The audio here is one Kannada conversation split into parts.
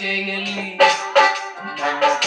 ದಿಶೆಯಲ್ಲಿ ಮಾನವೇ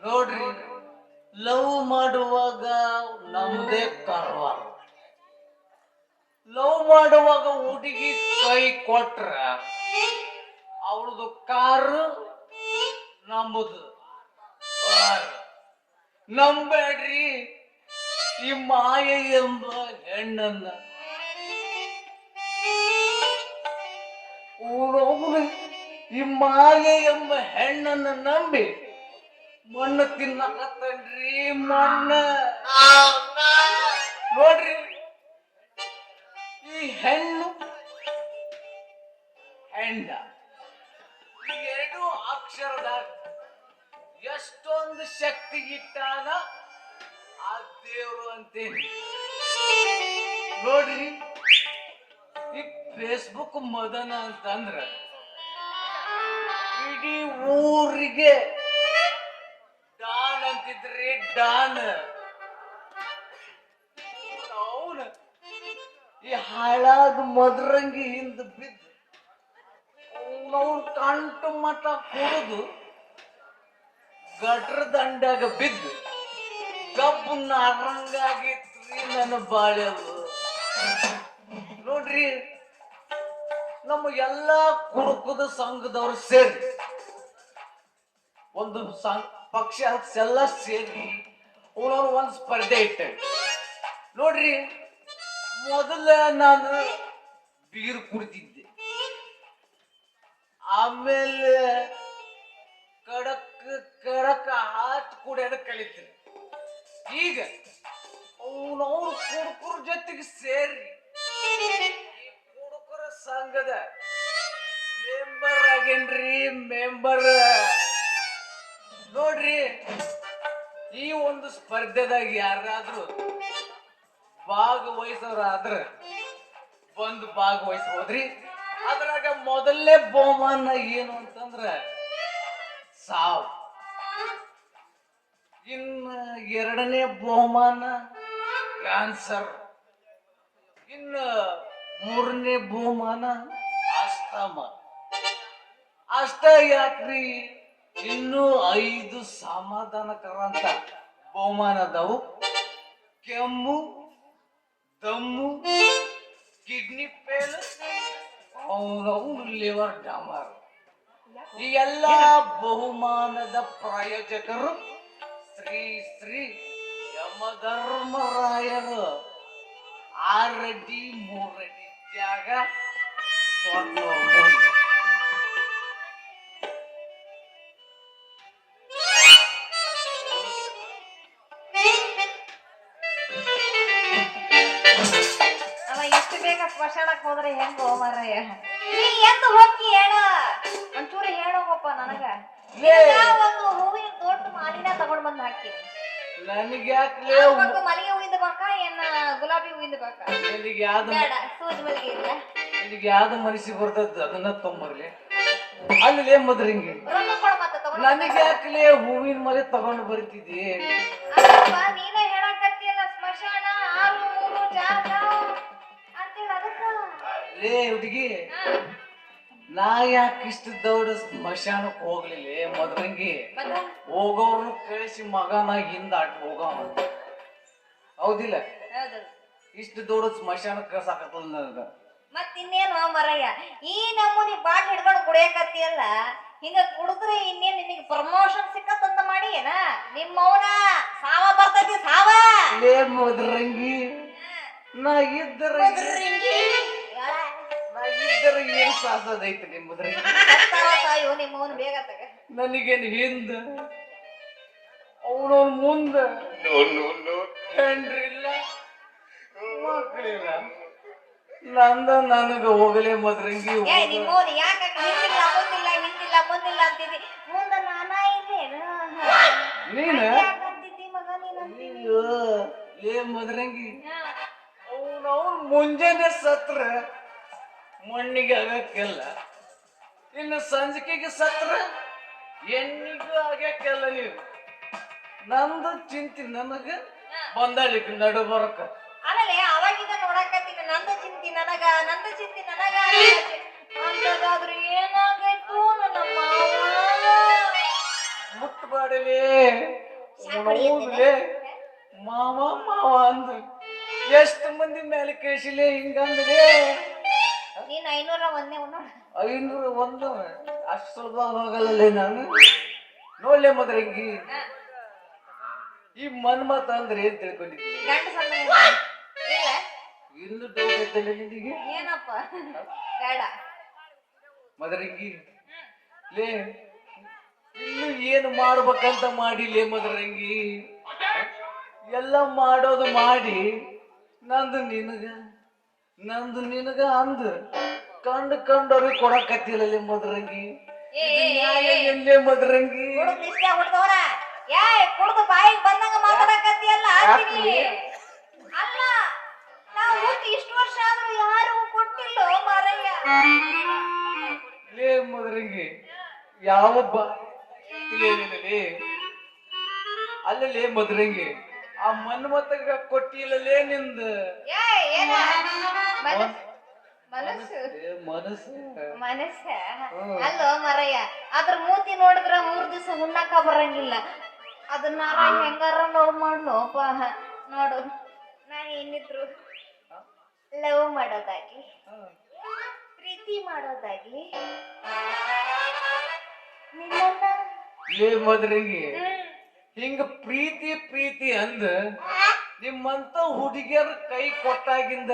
ನೋಡ್ರಿ, ಲವ್ ಮಾಡುವಾಗ ನಮ್ದೇ ಕಾರವಾರ. ಲವ್ ಮಾಡುವಾಗ ಹುಡುಗಿ ಕೈ ಕೊಟ್ರ ಅವಳದು ಕಾರು ನಮ್ಮದು ಕಾರ್. ನಂಬೇಡ್ರಿ ಈ ಮಾಯೆ ಎಂಬ ಹೆಣ್ಣನ್ನ. ಈ ಮಾಯೆ ಎಂಬ ಹೆಣ್ಣನ್ನ ನಂಬಿ ಮಣ್ಣು ತಿನ್ನಕತ್ತನ್ರಿ, ಮಣ್ಣ. ನೋಡ್ರಿ, ಈ ಹೆಣ್ಣು ಹೆಂಡ ಈ ಎರಡು ಅಕ್ಷರದಾಗ ಎಷ್ಟೊಂದು ಶಕ್ತಿ ಇಟ್ಟಾನ ಆ ದೇವ್ರು ಅಂತೇಳಿ. ನೋಡ್ರಿ, ಈ ಫೇಸ್ಬುಕ್ ಮದನ ಅಂತಂದ್ರ ಇಡೀ ಊರಿಗೆ ಡಾನ್ ಅಂತಿದ್ರಿ, ಡಾನ್. ಅವನ ಈ ಹಾಳಾದ ಮದ್ರಂಗಿ ಹಿಂದ ಬಿದ್ದು ಅವನವ್ರ ಕಂಟು ಮಠ ಕುಡಿದು ಗಟ್ರ ದಂಡಾಗ ಬಿದ್ದು ಕಬ್ಬು ನಾರಂಗಾಗಿತ್ರಿ ನನ್ನ ಬಾಳೆವು. ನೋಡ್ರಿ, ನಮ್ಮ ಎಲ್ಲಾ ಕುಡುಕದ ಸಂಘದವ್ರು ಸೇರಿ ಒಂದು ಪಕ್ಷ ಎಲ್ಲ ಸೇರಿ ಅವನವ್ರು ಒಂದು ಸ್ಪರ್ಧೆ ಇಟ್ಟ. ನೋಡ್ರಿ, ಮೊದಲ ನಾನು ಬೀರ್ ಕುಡಿತಿದ್ದೆ, ಆಮೇಲೆ ಕಡಕ್ ಕಡಕ ಹಾತ್ ಕುಡಿಯೋದ ಕಲಿತೀನಿ. ಈಗ ಅವನವ್ರು ಕುಡುಕರ ಜೊತೆಗೆ ಸೇರಿ ಈ ಕುಡುಕರ ಸಂಘದ ಮೆಂಬರ್ ಆಗೇನ್ರಿ, ಮೆಂಬರ್. ನೋಡ್ರಿ, ಈ ಒಂದು ಸ್ಪರ್ಧೆದಾಗ ಯಾರಾದ್ರೂ ಭಾಗವಹಿಸೋರಾದ್ರ ಬಂದು ಭಾಗವಹಿಸ್ಬೋದ್ರಿ. ಅದ್ರಾಗ ಮೊದಲನೇ ಬಹುಮಾನ ಏನು ಅಂತಂದ್ರ ಸಾವು. ಇನ್ನ ಎರಡನೇ ಬಹುಮಾನ ಕ್ಯಾನ್ಸರ್. ಇನ್ನ ಮೂರನೇ ಬಹುಮಾನ ಅಸ್ತಮ. ಅಷ್ಟ ಯಾಕ್ರಿ, ಇನ್ನೂ 5 ಸಮಾಧಾನಕರ ಅಂತ ಬಹುಮಾನ ಅದಾವು. ಕೆಮ್ಮು, ದಮ್ಮು, ಕಿಡ್ನಿ ಫೇಲ್, ಅವನವನು ಲಿವರ್ ಡಾಮರ್. ಈ ಎಲ್ಲ ಬಹುಮಾನದ ಪ್ರಾಯೋಜಕರು ಶ್ರೀ ಶ್ರೀ ಯಮಧರ್ಮರಾಯರು. 6 ಅಡಿ 3 ಅಡಿ ಜಾಗ ಸ್ಮಶಾನಕ್ ಹೋದ್ರೆ ಹೆಂಗೋ ಮಾರಾಯ? ನೀ ಎಂದು ಹೋಗಿ ಹೇಳ, ಒಂಚೂರು ಹೇಳೋಗಪ್ಪ ನನಗ. ಒಂದು ಹೂವಿನ ತೋಟ ಮಾಲಿನ ತಗೊಂಡ್ ಬಂದ್ ಹಾಕ್ತೀನಿ. ನನಗೆ ಮಲ್ಲಿಗೆ ಹೂವಿಂದ ಬೇಕಾ ಏನ ಗುಲಾಬಿ ಹೂವಿಂದ ಬೇಕಾ? ಬೇಡ, ಸೂಜಿ ಮಲ್ಲಿಗೆ ಇಲ್ಲ. ನಿನಗೆ ಯಾವ್ದು ಮನಸ್ಸಿಗೆ ಬರ್ತದ ಅದನ್ನ ತೊಗೊಂಬರ್ಲಿ. ಅಲ್ಲಿ ಮದ್ರಿಂಗಿ ನನಗೆ ಯಾಕಲೇ ಹೂವಿನ ಮಲೆ ತಗೊಂಡು ಬರ್ತಿದ್ದಿ? ನೀನೇ ಹೇಳಕತ್ತೀಯಲ್ಲ, ಸ್ಮಶಾನ 6 3 ಜಾಗ ಅಂತೇಳಿ ಅದಕ್ಕ. ಲೇ ಹುಡುಗಿ, ನಾ ಯಾಕೆ ಇಷ್ಟ ದೌಡ ಸ್ಮಶಾನಕ್ಕೆ ಹೋಗ್ಲಿಲ್ಲ ಮದ್ರಂಗಿ? ಹೋಗೋರ್ನು ಕಳಿಸಿ ಮಗನ ಹಿಂದ ಹೋಗವ, ಹೌದಿಲ್ಲ? ಇಷ್ಟು ದೌಡ ಸ್ಮಶಾನಕ್ಕೆ ಕಳ್ಸಾಕತ್ತಲ್ಲ ನನಗ. ಮತ್ತಿನ್ನೇನು ಮರಯ್ಯ, ಈ ನಮೂನಿ ಬಾಟ್ ಹಿಡ್ಕೊಂಡು ಕುಡಿಯಕತ್ತಿಯಲ್ಲ, ಹಿಂಗ ಕುಡಿದ್ರೆ ಇನ್ನೇನ್ ನಿನಗೆ ಪ್ರಮೋಷನ್ ಸಿಕ್ಕತ್ತಂತ ಮಾಡಿ ಏನ ನಿಮ್ಮವನ ಸಾವ ಬರ್ತೈತಿ ಸಾವ ಲೇ ಮದ್ರಂಗಿ ನಾ ಇದ್ದರೆ ಏನ್ ಸಾಸದೈತಿ ನಿಮ್ ಮದ್ರಂಗಿ ಸಾಯೋ ನಿಮ್ಮವನ್ ಬೇಗ ತಗ ನನಗೇನ್ ಹಿಂದ ಅವನವನ್ ಮುಂದ ಹೆಂಡ್ರಿಲ್ಲ ಮಕ್ಕಳಿಲ್ಲ ನಂದ ನನಗ ಹೋಗಲೇ ಮದ್ರಂಗಿ ಏ ನಿಮ್ಮವನ್ ಯಾಕ ಹಿಂದಿಲ್ಲ ಮುಂದಿಲ್ಲ ಅಂತಿದ್ದಿ ಮುಂದ ನಾನಾ ಇಲ್ಲೇನ ನೀನ ಅಂತಿದ್ದಿ ಮಗ ನೀನಂತೀನಿ ಅಯ್ಯೋ ಲೇ ಮದ್ರಂಗಿ ಅವನವನ್ ಮುಂಜಾನೆ ಸತ್ರ ಮಣ್ಣಿಗೆ ಆಗಕ್ಕೆಲ್ಲ ಇನ್ನು ಸಂಜಿಕೆಗೆ ಸತ್ರ ಎಣ್ಣಿಗೂ ಆಗಕ್ಕೆಲ್ಲ ನೀವು ನಂದು ಚಿಂತಿ ನನಗ ಬಂದಾಳಿಕ್ ನಡು ಬರಕ ಆಮೇಲೆ ಅವಾಗಿಂದ ನೋಡಕತ್ತೀನಿ ನಂದ ಚಿಂತಿ ನನಗ ಅಂತದಾದ್ರೂ ಏನಾಗೈತು ನನ್ನ ಮುಟ್ಟಬಾಡಲೇ ಮಾವ ಮಾವ ಅಂದ ಎಷ್ಟು ಮಂದಿ ಮೇಲೆ ಕಳಿಸಿಲೆ ಹಿಂಗಂದ್ರೆ ನೀನ್ 501 501 ಅಷ್ಟು ಸುಲಭ ಹೋಗಲ್ಲೇ ನಾನು ನೋಡ್ಲೆ ಮದ್ರಂಗಿ ಈ ಮನ್ಮತ ಅಂದ್ರೆ ಏನ್ ತಿಳ್ಕೊಂಡಿದ್ದೀನಿ ಗಂಡ ಸಂಬಂಧ ಇಲ್ಲ ಇನ್ನು ಡೌಟ್ ಐತಲ್ಲ ನಿನಗೆ ಏನಪ್ಪ ಬೇಡ ಮದ್ರಂಗಿ ಲೇ ಇನ್ನು ಏನು ಮಾಡ್ಬೇಕಂತ ಮಾಡಿಲೇ ಮದ್ರಂಗಿ ಎಲ್ಲ ಮಾಡೋದು ಮಾಡಿ ನಂದು ನಿನಗ ಅಂದ ಕಂಡವ್ರಿಗೆ ಕೊಡಕತ್ತಿಲ್ಲ ಮದ್ರಂಗಿ ಎಲ್ಲೇ ಮದ್ರಂಗಿ ಕುಡ್ದು ಬಾಯಿಗೆ ಬಂದಂಗ ಮಾತಾಡಕತ್ತಿಯಲ್ಲ ಅಲ್ಲ ನಾವು ಹುಟ್ಟಿ ಇಷ್ಟು ವರ್ಷ ಆದ್ರೂ ಯಾರಿಗೂ ಕೊಟ್ಟಿಲ್ಲೋ ಮಾರಯ್ಯ ಲೇ ಮದ್ರಂಗಿ ಯಾವೊಬ್ಬ ಅಲ್ಲೇ ಮದ್ರಂಗಿ ಆ ಮನ್ಮತಗ ಕೊಟ್ಟಿಲ್ಲಲೇ ನಿಂದ ಮನಸ್ಸ ಅಲ್ಲೋ ಮರಯ್ಯ ಅದ್ರ ಮೂತಿ ನೋಡಿದ್ರ 3 ದಿವಸ ಉಣ್ಣಾಕ ಬರಂಗಿಲ್ಲ ಅದನ್ನ ಹೆಂಗಾರ ಮಾಡ್ಲೋಪ ನೋಡು ನಾನು ಏನಿದ್ರು ಲವ್ ಮಾಡೋದಾಗ್ಲಿ ಪ್ರೀತಿ ಮಾಡೋದಾಗ್ಲಿ ಲೇ ಮದ್ರಂಗಿ ಹಿಂಗ ಪ್ರೀತಿ ಅಂದ ನಿಮ್ಮಂತ ಹುಡುಗಿಯರ ಕೈ ಕೊಟ್ಟಾಗಿಂದ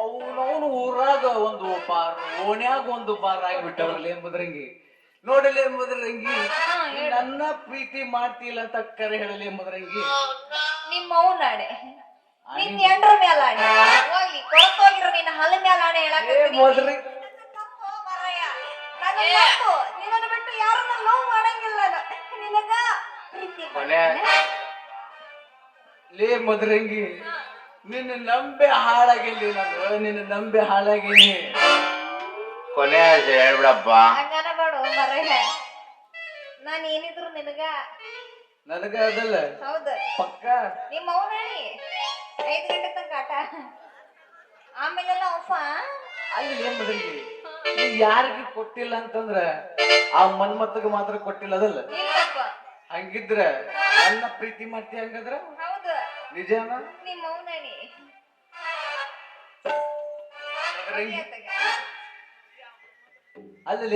ಅವನವನು ಊರಾಗ ಒಂದು ಬಾರ್ ಓಣ್ಯಾಗ ಒಂದು ಬಾರ್ ಆಗಿಬಿಟ್ಟವ್ರಲ್ಲ ಮದ್ರಂಗಿ ನೋಡಲೇ ಮದ್ರಂಗಿ ನನ್ನ ಪ್ರೀತಿ ಮಾಡ್ತಿಲ್ಲ ಅಂತ ಕರೆ ಹೇಳಲಿ ಮದ್ರಂಗಿ ನಿಮ್ಮ ನಾಡೆ ನಿನ್ ಎಂಡ್ರ ಮೇಲ ಆಣೆ ಹೋಗ್ಲಿ ಕೊಳತೋಗಿರೋ ನಿನ್ನ ಹಲ ಮೇಲ ಆಣೆ ಮದ್ರಂಗಿ ನಿನ್ನ ಬಿಟ್ಟು ಯಾರನ್ನ ಲವ್ ಮಾಡಂಗಿಲ್ಲ ನಿನಗ ಪ್ರೀತಿ ಲೇ ಮದ್ರಂಗಿ ನಿನ್ನ ನಂಬೆ ಹಾಳಾಗಿಲ್ಲ ನಾನು ನಿನ್ನ ನಂಬೆ ಹಾಳಾಗೀನಿ ಕೊನೆ ಹೇಳ್ಬಿಡಪ್ಪ ಹಂಗನಬೇಡು ಮರಯ್ಯ ನಾನು ಏನಿದ್ರು ನನಗ ಅದಲ್ಲ ಹೌದು ಪಕ್ಕ ನಿಮ್ಮ ಅವನಣಿ 5 ಗಂಟೆ ತನಕ ಆಟ ಆಮೇಲೆಲ್ಲ ಒಪ್ಪ ಅಲ್ಲಿ ಏನ್ ಮದ್ರಂಗಿ ನೀ ಯಾರಿಗೆ ಕೊಟ್ಟಿಲ್ಲ ಅಂತಂದ್ರ ಆ ಮನ್ಮತ್ತಗ ಮಾತ್ರ ಕೊಟ್ಟಿಲ್ಲ ಅದಲ್ಲ ಇಲ್ಲಪ್ಪ ಹಂಗಿದ್ರ ನನ್ನ ಪ್ರೀತಿ ಮಾಡ್ತಿ ಹಂಗದ್ರ ಹೌದು ನಿಜಾನ ನಿಮ್ಮ ಅವನಣಿ ಅಲ್ಲಿ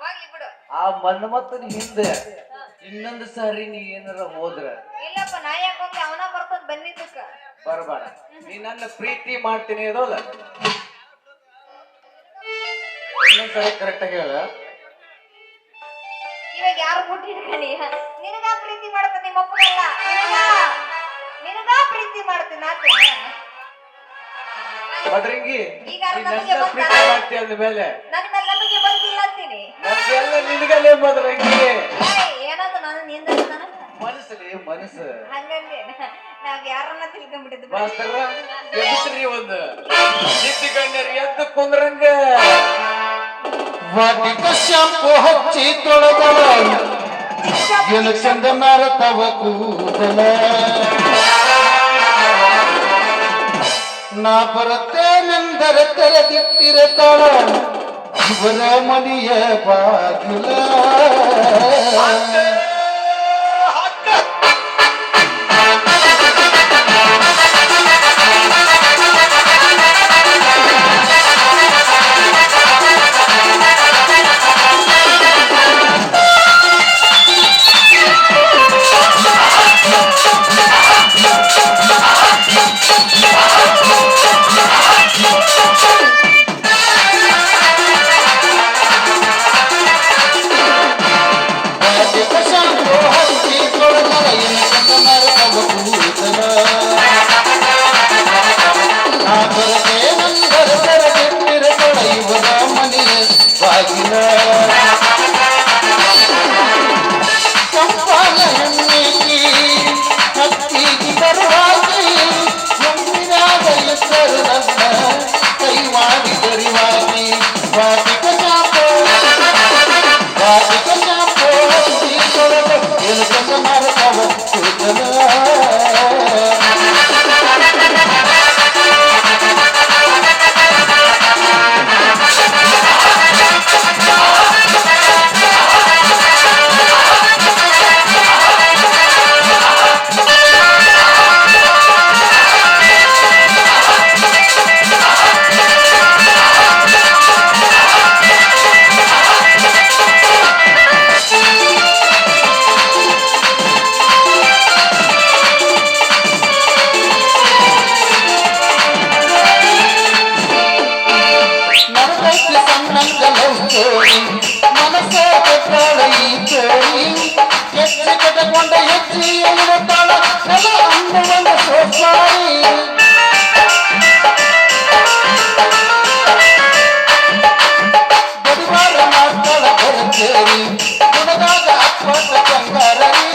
ಹೋಗ್ಲಿ ಬಿಡು ಆ ಮನ್ಮತ್ತನ ಹಿಂದೆ ಇನ್ನೊಂದು ಸಾರಿ ನೀ ಏನಾರ ಹೋದ್ರ ಇಲ್ಲಪ್ಪ ನಾ ಯಾಕೆ ಹೋಗ್ಲಿ ಅವನ ಬರ್ತದ ಬಂದಿದ್ದಕ್ಕ ಬರಬೇಡ ನೀ ನನ್ನ ಪ್ರೀತಿ ಮಾಡ್ತೀನಿ ಅದಲ್ಲ ಇನ್ನೊಂದ್ಸರಿ ಕರೆಕ್ಟ್ ಆಗಿ ಹೇಳ ಇವಾಗ ಯಾರು ಮುಟ್ಟಿ ಹಿಡ್ಕಣಿ ನಿನಗ ಪ್ರೀತಿ ಮಾಡ್ತಾನೆ ನಿಮ್ಮ ಅಪ್ಪನಲ್ಲ ನಿನಗ ಪ್ರೀತಿ ಮಾಡ್ತೀನಿ ಆತೇನೆ ಮದ್ರಂಗಿ ಈಗ ನನ್ನ ಪ್ರೀತಿ ಮಾಡ್ತಿ ಅಂದ ಮೇಲೆ ನನ್ನ ಮೇಲೆ ನಮಗೆ ಬಂದಿಲ್ಲ ಅಂತೀನಿ ನಮ್ಗೆಲ್ಲ ನಿನಗಲೇ ಮದ್ರಂಗಿ ಏನಾದ್ರು ನಾನು ನಿಂದ ಮನಸ್ಸು ಹಂಗಂದೆ ನಾವ್ ಯಾರನ್ನ ತಿಳ್ಕೊಂಡ್ಬಿಟ್ಟಿದ್ದು ಮಾಸ್ತರ ಎಬ್ಬಿಸ್ರಿ ಒಂದು ನಿತ್ತಿ ಗಣ್ಯರು ಎದ್ದು ಕುಂದ್ರಂಗ ವಾಟಿಕ ಶಾಂಪು ಹಚ್ಚಿ ತೊಳೆದಳ ಏನು ಚಂದ ಮಾರತವ ಕೂದಲ ನಾ ಬರುತ್ತೇನೆಂದರೆ ತೆರೆದಿಟ್ಟಿರತಾಳ ಇವರ ಮನೆಯ ಬಾಗಿಲ ಇರುತ್ತಾಳ ನೆಲ ಅನ್ನುವಂತ ಸೋಪಾರಿ ಬಡಿವಾರ ಮಾಡ್ತಾಳ ಬರಚೇರಿ ಗುಣದಾಗ ಅಪ್ಪಟ ಬಂಗಾರರಿ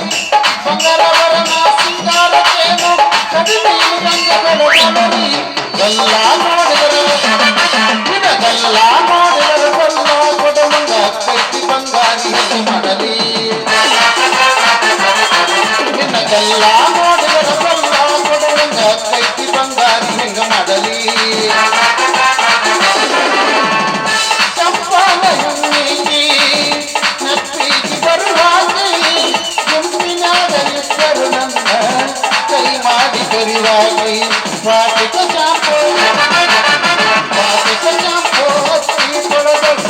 ಬಂಗಾರವರನ ಸಿಂಗಾರಕ್ಕೇನು ಕಡಿಮೆ ರಂಗಗಳರಿ ಎಲ್ಲ ನೋಡಿದರು ಇದೆಲ್ಲ ನೋಡಿದರು ಬಲ್ಲ ಕೊಡಮಂಗ ಕೈತಿ ಬಂಗಾರಿ ಮಾಡಲಿ ನಿನ್ನದೆಲ್ಲ ನೋಡಿದರು ಬಲ್ಲ ಕೊಡಮಂಗ ಕೈತಿ ಬಂಗಾರಿ ಹೆಂಗ ಮಾಡಲಿ ಚಂಪಾನ ಹುಣ್ಣಿಗೆ ನಪ್ಪಿಗೆ ಬರುವಾಗಿ ಗುಂಪಿನಾಗಲಿದ್ದರು ನನ್ನ ಕೈ ಮಾಡಿ ಕರಿವಾಗಿ ಪಾಟಿಕ ಚಾಪೋ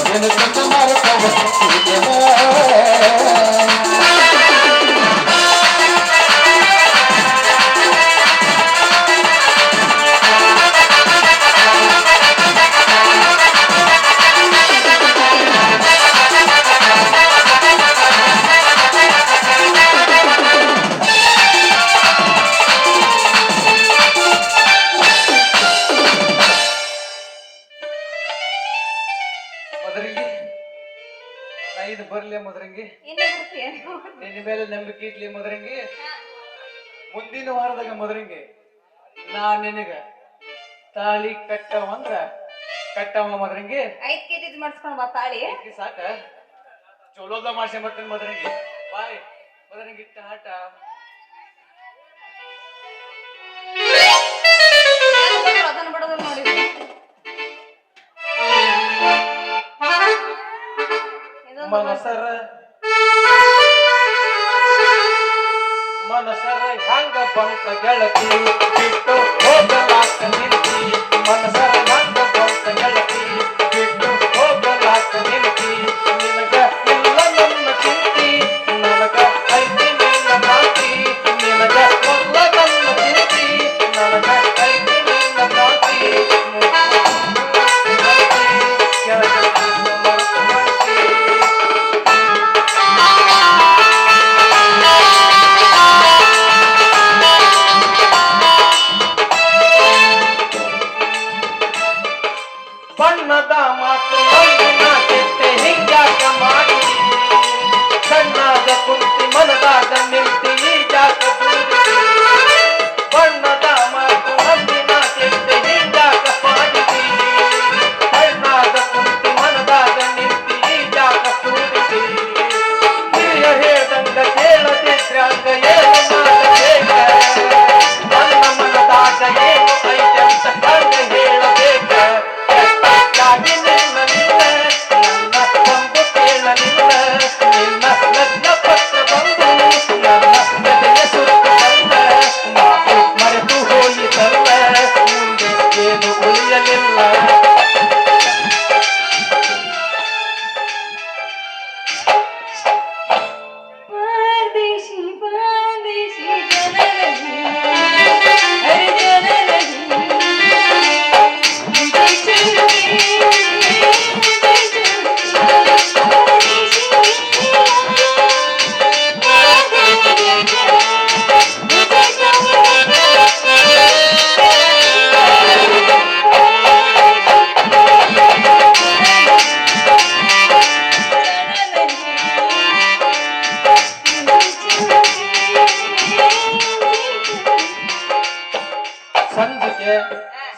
ಎನಕಂತ ಮಾರಕವ ಮದರಂಗಿ ನಾ ಇದು ಬರ್ಲಿ ಮದರಂಗಿ ನಿನ್ನ ಮೇಲೆ ನಂಬಿಕೆ ಇಡ್ಲಿ ಮದರಂಗಿ ಮುಂದಿನ ವಾರದಾಗ ಮದರಂಗಿ ನಾ ನಿನಗ ತಾಳಿ ಕಟ್ಟವ ಮದರಂಗಿ 5 kg ಮಾಡಿಸ್ಕೊಂಡು ಬಾ ತಾಳಿ ಈಕಿ ಸಾಕ ಚಲೋದ ಮಾಡ್ಸಿ ಬರ್ತೀನಿ ಮದರಂಗಿ ಬಾಯ್ ಮದರಂಗಿ ಟಾಟ ಅದನ್ನ ಬಿಡೋದನ್ನ ನೋಡಿದ್ವಿ ಮನಸರ ಹಂಗ ಬಂತ ಗೆಳತಿ ಬಿಟ್ಟು ಹೋಗಲಾಕ ನಿಂತಿ ಮನಸರ ಹಂಗ ಬಂತ ಗೆಳತಿ ಬಿಟ್ಟು ಹೋಗಲಾಕ ನಿಂತಿ ನಿನಗ ಇಲ್ಲ ನನ್ನ ಚಿಂತಿ ನನಗ ಐತಿ ನಿನ್ನ ಕಾಂತಿ ನಿನಗ ಇಲ್ಲ ನನ್ನ ಚಿಂತಿ ನನಗ ಐತಿ ನಿನ್ನ ಕಾಂತಿ ಬಣ್ಣದ ಮಾತು ಮಂದಿನ ಕೆಟ್ಟೆ ಹಿಂಗ್ಯಾಕ ಮಾಡಿ ಸಣ್ಣಾದ ಕುಂತಿ ಮನದಾಗ ನಿಂತಿ ಜಾಕ ದೂರಿಸಿ ಬಣ್ಣದ ಮಾತು ಮಂದಿನ ಕೆಟ್ಟೆ ಹಿಂಗ್ಯಾಕ ಮಾಡಿದಿ ಸಣ್ಣಾದ ಕುಂತಿ ಮನದಾಗ ನಿಂತಿ ಜಾಕ ದೂರಿಸಿ ಹಿರಿಯ ಹೇಳ್ದಂಗ ಕೇಳದಿದ್ರಂಗ ಏನು ಮಾಡಬೇಕ ನನ್ನ ಮನದಾಗ ಏನು ಐತಂತ ಕಂಡ ಹೇಳಬೇಕ ನಿನ್ನ ಒಂದು ಕೇಳಲಿಲ್ಲ ನಿನ್ನ ಲಗ್ನ ಪತ್ರ ಬಂದು ನನ್ನ ಗದೆಯ ಸುರಕು ತಂದ ಮಾತು ಮರೆತು ಹೋಯಿತಲ್ಲ ಮುಂದೆ ಏನು ಉಳಿಯಲಿಲ್ಲ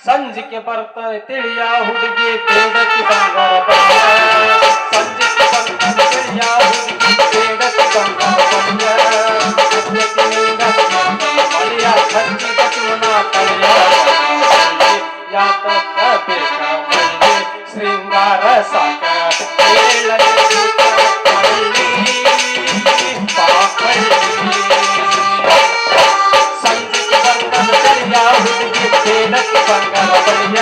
ಸಂಜಿಕೆ ಬರ್ತಾರೆ ತಿಳಿಯ ಹುಡುಗಿ ಬೇಡಕ್ಕೆ ಬಂಗಾರ ಸಂಜಿಕೆ ಬರ್ತಾರೆ ತಿಳಿಯ ಹುಡುಗಿ ಬೇಡಕ್ಕೆ ಬಂಗಾರ ಮಳೆಯ ಹಚ್ಚಿ ಬಸವನ ತಲೆಯ ಯಾತಕ ಬೇಕ ಶೃಂಗಾರ ಸಾಕ ಸಂಜಿಕೆ ಬರ್ತಾರೆ ತಿಳಿಯ ಹುಡುಗಿ ಬೇಡಕ್ಕೆ ಬಂಗಾರ ಬಳಿಯ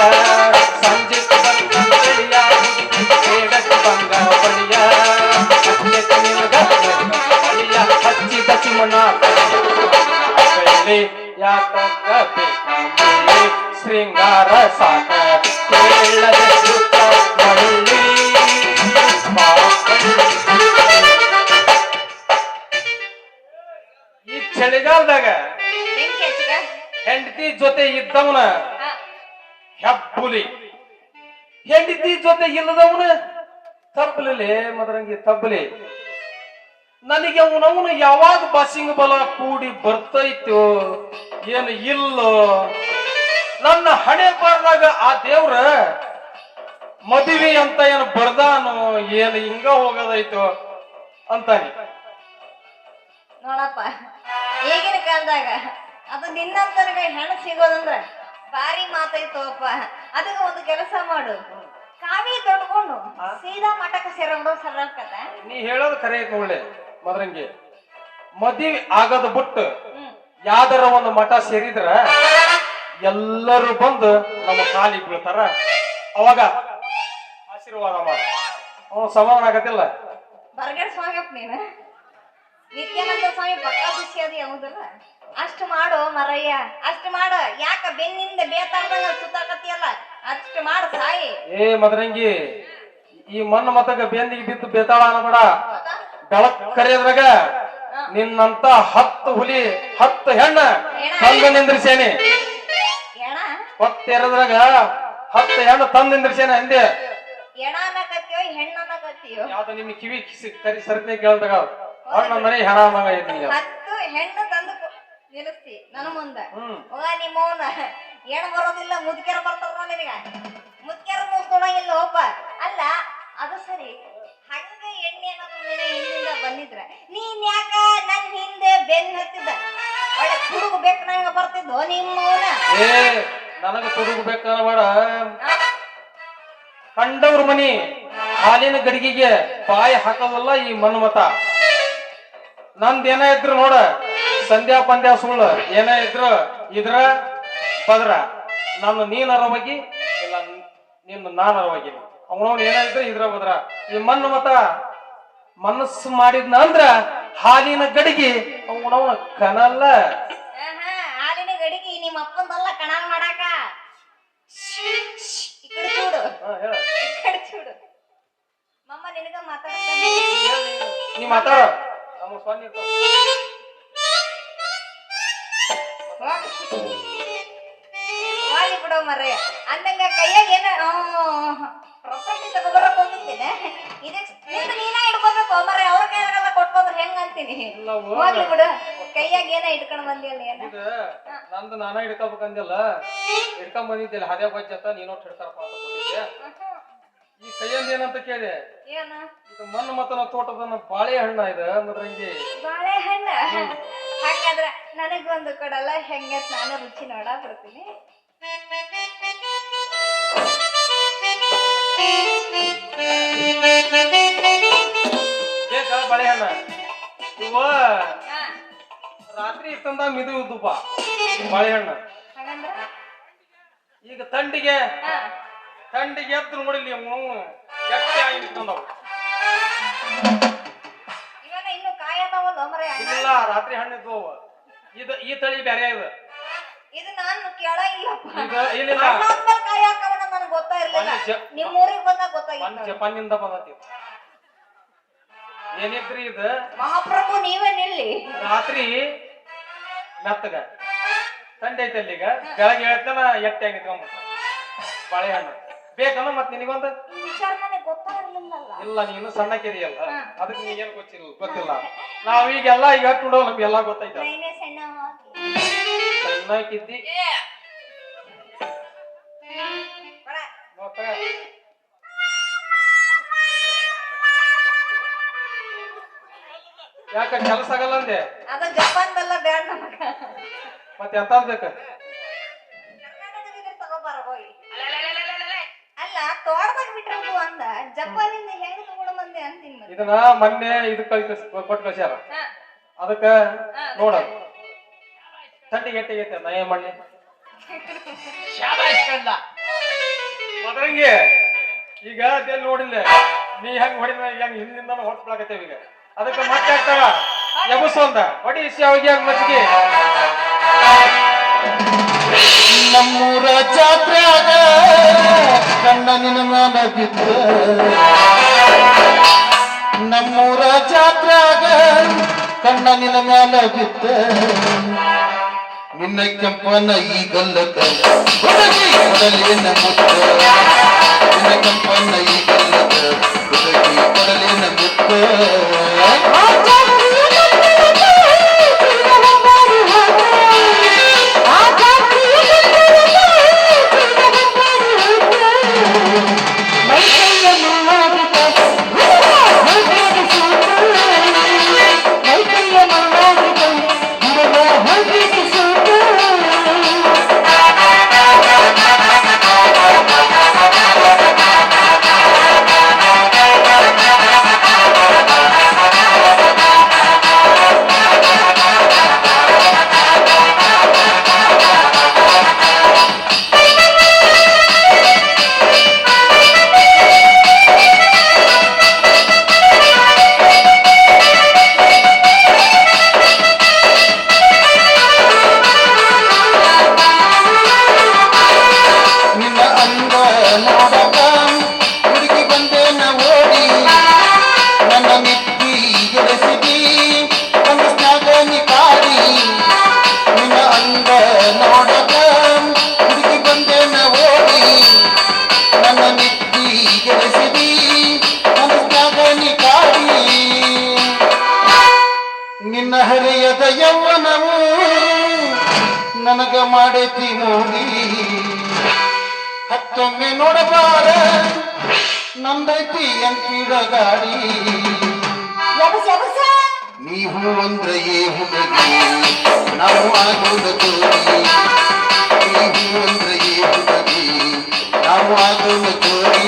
ಸಂಜಿಕೆ ಬರ್ತಾರೆ ತಿಳಿಯ ಹುಡುಗಿ ಬೇಡಕ್ಕೆ ಬಂಗಾರ ಬಳಿಯ ಬಳಿಯ ಹಚ್ಚಿದ ಚಿಮಣ ಕೈಲಿ ಯಾತಕ ಬೇಕ ಶೃಂಗಾರ ಸಾಕ ಕೇಳದ ಸುತ್ತ ಮಳ್ಳಿ ಈ ಜೊತೆ ಇದ್ದವನ ಹಾ. ಹೆಬ್ಬುಲಿ, ಹೆಂಡತಿ ಜೊತೆ ಇಲ್ಲದವನ ತಪ್ಪಲಿ ಮದರಂಗಿ ತಪ್ಪಲಿ. ನನಗೆ ಅವನವನು ಯಾವಾಗ ಬಸಿಂಗ್ ಬಲ ಕೂಡಿ ಬರ್ತೈತೋ ಏನು ಇಲ್ಲೋ, ನನ್ನ ಹಣೆ ಬರ್ದಾಗ ಆ ದೇವ್ರ ಮದುವೆ ಅಂತ ಏನು ಬರ್ದಾನೋ ಏನು ಹಿಂಗ ಹೋಗೋದೈತೋ ಅಂತಾನೆ. ನೋಡಪ್ಪ, ಈಗಿನ ಕಾಲದಾಗ ಅದು ನಿನ್ನಂತರಿಗೆ ಹೆಣ್ಣು ಸಿಗೋದಂದ್ರ ಭಾರಿ ಮಾತೈತೋಪ್ಪ. ಅದಕ್ಕೆ ಒಂದು ಕೆಲಸ ಮಾಡು, ಕಾವಿ ತೊಡ್ಕೊಂಡು ಸೀದಾ ಮಠಕ್ಕೆ ಸೇರೋದು ಸರಕತ್ತ. ನೀ ಹೇಳೋದು ಖರೆ ಐತಿ ಒಳ್ಳೆ ಮದರಂಗಿ. ಮದುವೆ ಆಗದ ಬಿಟ್ಟು ಯಾವ್ದಾರ ಒಂದು ಮಠ ಸೇರಿದ್ರ ಎಲ್ಲರೂ ಬಂದು ನಮ್ಮ ಕಾಲಿಗೆ ಬೀಳ್ತಾರ. ಅವಾಗ ಆಶೀರ್ವಾದ ಮಾಡ, ಅವನು ಸಮಾಧಾನ ಆಗತ್ತಿಲ್ಲ. ಬರ್ಗಡ್ ಸ್ವಾಮಿಯಪ್ಪ ನೀನು ನಿತ್ಯಾನಂದ ಸ್ವಾಮಿ ಪಕ್ಕ ಖುಷಿ ಅದು ಯಾವುದಲ್ಲ. ಅಷ್ಟು ಮಾಡು ಮರಯ್ಯ, ಅಷ್ಟು ಮಾಡ. ಯಾಕ ಬೆನ್ನಿಂದ ಬೇತಾಡ್ದಂಗ ಸುತ್ತಾಕತ್ತಿಯಲ್ಲ, ಅಷ್ಟು ಮಾಡು ಸಾಯಿ. ಏ ಮದರಂಗಿ, ಈ ಮಣ್ಣು ಮತಗ ಬೆಂದಿಗೆ ಬಿದ್ದು ಬೇತಾಳ ಅನ್ನಬೇಡ. ಬೆಳಕ್ ಕರೆಯದ್ರಾಗ ನಿನ್ನಂತ 10 ಹುಲಿ 10 ಹೆಣ್ಣ ತಂದು ನಿಂದ್ರಿಸೇನೆ. ಎಣ ಹೊತ್ತೆರದ್ರಾಗ 10 ಹೆಣ್ಣು ತಂದು ನಿಂದ್ರಿಸೇನೆ ಅಂದೆ. ಎಣ ಅನ್ನಕತ್ತೀಯೋ ಹೆಣ್ಣು ಅನ್ನಕತ್ತೀಯೋ? ಯಾವ್ದು ನಿನ್ನ ಕಿವಿ ಕರಿ ಸರ್ತಿ ಕೇಳ್ದಾಗ ಅವ್ರು ನಮ್ಮ ಮನೆ ಹೆಣ ಅನ್ನಂಗ ಐತಿ ನಿಂಗೆ. 10 ಹೆಣ್ಣು ತಂದು ನಿಲ್ಲಿಸ್ತಿ ನನ್ನ ಮುಂದ. ಹೋಗ ನಿಮ್ಮವನ ಏನ್ ಬರೋದಿಲ್ಲ, ಮುದ್ಕೆರ ಬರ್ತಾರ ನಿನಗ. ಮುದ್ಕೆರ ಮುಗಿಸ್ಕೊಡಂಗಿಲ್ಲ ಹೋಪ. ಅಲ್ಲ ಅದು ಸರಿ, ಹಂಗ ಎಣ್ಣೆ ಏನಾದ್ರು ನೀನು ಹಿಂದಿಂದ ಬಂದಿದ್ರ ನೀನ್ ಯಾಕ ನನ್ ಹಿಂದೆ ಬೆನ್ ಹತ್ತಿದ್ದ? ಒಳ್ಳೆ ಕುಡುಗು ಬೇಕು ನಂಗ ಬರ್ತಿದ್ದೋ ನಿಮ್ಮವನ. ಏ ನನಗ ತುಡುಗ್ಬೇಕನ್ನಬೇಡ. ಕಂಡವ್ರ ಮನಿ ಹಾಲಿನ ಗಡಿಗೆಗೆ ಬಾಯಿ ಹಾಕೋದಲ್ಲ ಈ ಮನ್ಮತ. ನಂದೇನ ಇದ್ರು ನೋಡ, ಸಂಧ್ಯಾ ಪಂದ್ಯ ಸುಳ್ಳು ಏನೇ ಇದ್ರು ಇದ್ರ ಬದ್ರ ನಾನು ನೀನ್ ಅರವಾಗಿ ಇಲ್ಲ ನಿನ್ನ ನಾನ್ ಅರವಾಗಿನಿ. ಅವನವ್ನು ಏನೇ ಇದ್ರು ಇದ್ರ ಬದ್ರ. ಈ ಮನ್ಮತ ಮನಸ್ಸು ಮಾಡಿದ್ನ ಅಂದ್ರ ಹಾಲಿನ ಗಡಿಗೆ ಅವನವನ ಕನಲ್ಲ. ಹಾಲಿನ ಗಡಿಗೆ ನಿಮ್ಮ ಅಪ್ಪಂದಲ್ಲ ಕಣಾಲ್ ಮಾಡಾಕ. ಈ ಕಡೆ చూడు, ಈ ಕಡೆ చూడు. ಮಮ್ಮ ನಿನಗ ಮಾತಾಡ್ತಾನೆ. ನೀ ಮಾತಾಡ, ನಮ್ಮ ಸ್ವಾಮಿ ಇರ್ತಾವ. ವಾಲಿ ಬಿಡೋ ಮರ್ರೆ. ಅಂದಂಗ ಕೈಯಾಗ ಏನ ಪ್ರಾಪರ್ಟಿ ತಗೋಬರಕ್ ಹೋಗಿದ್ದೇನೆ. ಇದಕ್ಕೆ ನಿಂದ ನೀನ ಹಿಡ್ಕೋಬೇಕು ಮರ್ರೆ. ಅವ್ರ ಕೈಯಾಗೆಲ್ಲ ಕೊಟ್ಕೊಂಡ್ರೆ ಹೆಂಗ ಅಂತೀನಿ. ಹೋಗ್ಲಿ ಬಿಡು, ಕೈಯಾಗ ಏನ ಇಟ್ಕೊಂಡ್ ಬಂದಿಲ್ಲ ಏನ. ಇದು ನಂದು ನಾನ ಹಿಡ್ಕೋಬೇಕಂದಿಲ್ಲ, ಹಿಡ್ಕೊಂಡ್ ಬಂದಿದ್ದಿಲ್ಲ. ಹದೇ ಬಜ್ಜತ್ತ ನೀನೋ ಹಿಡ್ತಾರಪ್ಪ ಅಂತ ಕೊಟ್ಟಿದ್ದೆ. ಈ ಕೈಯಂದ ಏನಂತ ಕೇಳಿದೆ, ಏನ ಇದು ಮಣ್ಣು ಮತನ ತೋಟದ ಬಾಳೆಹಣ್ಣ ಇದೆ ಮದ್ರಂಗಿ. ಬಾಳೆಹಣ್ಣ? ಹಾಗಾದ್ರ ನನಗೊಂದು ಕೊಡಲ್ಲ, ಹೆಂಗತ್ ನಾನು ರುಚಿ ನೋಡ ಬಿಡ್ತೀನಿ. ಬೇಕಾ ಬಾಳೆಹಣ್ಣ? ಇವ ರಾತ್ರಿ ಇಷ್ಟಂದ ಮಿದು ಇದ್ದುಪ್ಪ ಬಾಳೆಹಣ್ಣ. ಹಾಗಂದ್ರ ಈಗ ತಂಡಿಗೆ ಎದ್ದು ನೋಡಿಲಿ ಎಷ್ಟೇ ಆಗಿ ನಿಂತ್ಕೊಂಡವು. ಇವಾಗ ಇನ್ನು ಕಾಯದವಲ್ಲ ಮರೆ. ಇಲ್ಲ, ರಾತ್ರಿ ಹಣ್ಣಿದ್ವು ಅವ. ಈ ತಳಿ ಬ್ಯಾರೆ ಇದು. ಇದು ನಾನು ಕೇಳಂಗಿಲ್ಲಪ್ಪ. ಇಲ್ಲ ಕಾಯಿ ಹಾಕವನ ನನಗೆ ಗೊತ್ತಾ ಇರ್ಲಿಲ್ಲ. ನಿಮ್ ಊರಿಗೆ ಬಂದಾಗ ಗೊತ್ತಾಗಿತ್ತು. ಜಪಾನಿಂದ ಬಂದತಿ. ಏನಿದ್ರಿ ಇದು ಮಹಾಪ್ರಭು ನೀವೇ ನಿಲ್ಲಿ. ರಾತ್ರಿ ಮೆತ್ತಗ ತಂಡೆ ಐತೆ ಅಲ್ಲಿ. ಈಗ ಬೆಳಗ್ಗೆ ಹೇಳ್ತಾನ ಎಟ್ಟೆ ನಿಂತ್ಕೊಂಡ್ಬಿಟ್ಟ ಬಾಳೆಹಣ್ಣು ಬೇಕಲ್ಲ. ಮತ್ ನಿನಗೊಂದು ಈ ವಿಚಾರ ನನಗೆ ಗೊತ್ತಾ ಇರ್ಲಿಲ್ಲಲ್ಲ. ಇಲ್ಲ, ನೀನು ಸಣ್ಣಕ್ಕಿದೆಯಲ್ಲ, ಅದಕ್ಕೆ ನೀಗೇನು ಗೊತ್ತಿಲ್ಲ. ನಾವೀಗೆಲ್ಲ ಈಗ ನೋಡೋ ನಮ್ಗೆಲ್ಲ ಗೊತ್ತೈತ. ಸಣ್ಣಕ್ಕಿದ್ದಿ ಯಾಕ ಕೆಲಸ ಆಗಲ್ಲ ಅಂದೆ? ಅದು ಜಪಾನ್ದಲ್ಲ, ಬೇಡ ನಮಗ. ಮತ್ತೆ ಎಂತಾದ್ ಬೇಕ? ತಗೋಬಾರ ಹೋಗಿ. ಅಲ್ಲ ತೋಟದಾಗ ಬಿಟ್ರಂಗು ಅಂದ, ಜಪಾನಿಂದ ಹೆಂಗ್ ತಗೊಂಡು ಬಂದೆ ಅಂತೀನಿ. ಇದನ್ನ ಮೊನ್ನೆ ಇದು ಕೊಟ್ಟು ಕಳ್ಸ್ಯಾರ. ಅದಕ್ಕ ನೋಡ ತಂಡಿ ಗಟ್ಟಿಗೈತೆ. ನಾ ಏನ್ ಮಾಡ್ಲಿ? ಮದ್ರಂಗಿ ಈಗ ಅದೇನ್ ನೋಡಿಲ್ಲ ನೀ ಹೆಂಗ್ ಹೊಡಿದ ಹೆಂಗ್ ಹಿಂದಿಂದ ಹೊಡ್ಸ್ಕೊಳಕತ್ತೇವ. ಈಗ ಅದಕ್ಕೆ ಮತ್ತೆ ಆಗ್ತಾವ ಎಬಸು ಅಂತ ಹೊಡಿ ಶಾವಿಗೆ ಮಜ್ಜಿಗೆ. ನಮ್ಮೂರ ಜಾತ್ರೆಯಾಗ ಕಣ್ಣ ನಿನ್ನ ಮ್ಯಾಲ ಬಿದ್ದ, ನಮ್ಮೂರ ಜಾತ್ರೆಯಾಗ ಕಣ್ಣ ನಿನ್ನ ಮ್ಯಾಲ ಬಿದ್ದ, ನಿನ್ನ ಕೆಂಪನ ಈ ಗಲ್ಲದ ಹುಡುಗಿ ಕೊಡಲೇನ ಮುತ್ತ ನಿನ್ನ ಕೆಂಪನ ಈ ಗಲ್ಲದ ಹುಡುಗಿ ಕೊಡಲೇನ ಮುತ್ತ ನಿನ್ನ ಹರೆಯದ ಯೌವನವು ನನಗ ಮಾಡೈತಿ ಮೋಡಿ ಹತ್ತೊಮ್ಮೆ ನೋಡಬಾರ ನಂದೈತಿ ಎಂಪಿಡ ಗಾಡಿ ನೀವು ಅಂದ್ರೆ ಏ ಹುಡುಗಿ ನಾವು ಆಗೋದ ಜೋಡಿ ನೀವು ಅಂದ್ರೆ ಏ ಹುಡುಗಿ ನಾವು ಆಗೋದ ಜೋಡಿ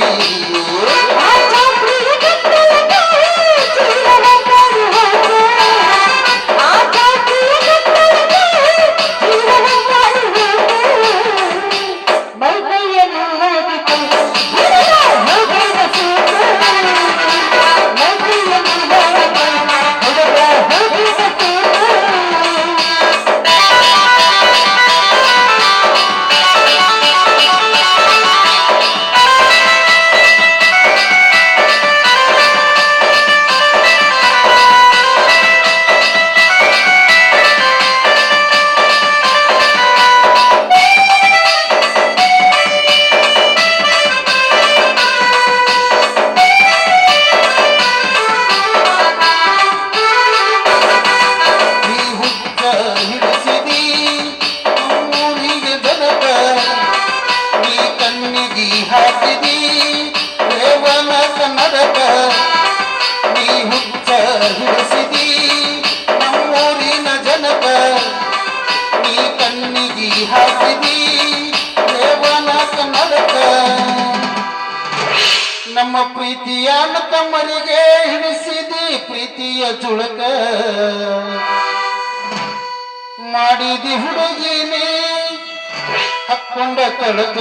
ಹಾಕಿದಿ ರೇವನ ಕನ್ನಡಕ ನೀ ಹುಚ್ಚ ಹಿಡಿಸಿದಿ ನಮ್ಮೂರಿನ ಜನಕ ನೀ ಕಣ್ಣಿಗಿ ಹಾಕಿದಿ ರೇವನ ಕನ್ನಡಕ ನಮ್ಮ ಪ್ರೀತಿಯ ತಮ್ಮರಿಗೆ ಹಿಡಿಸಿದಿ ಪ್ರೀತಿಯ ಚುಳಕ ಮಾಡಿದಿ ಹುಡುಗಿನೇ ಹಕ್ಕೊಂಡ ತಳಕ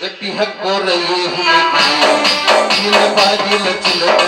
ಗಟ್ಟಿ ಹಕ್ಕೋರ ಏ ಹುಡುಗಿ ನಿನ್ನ ಬಾಗಿಲ ಚಿಲಕ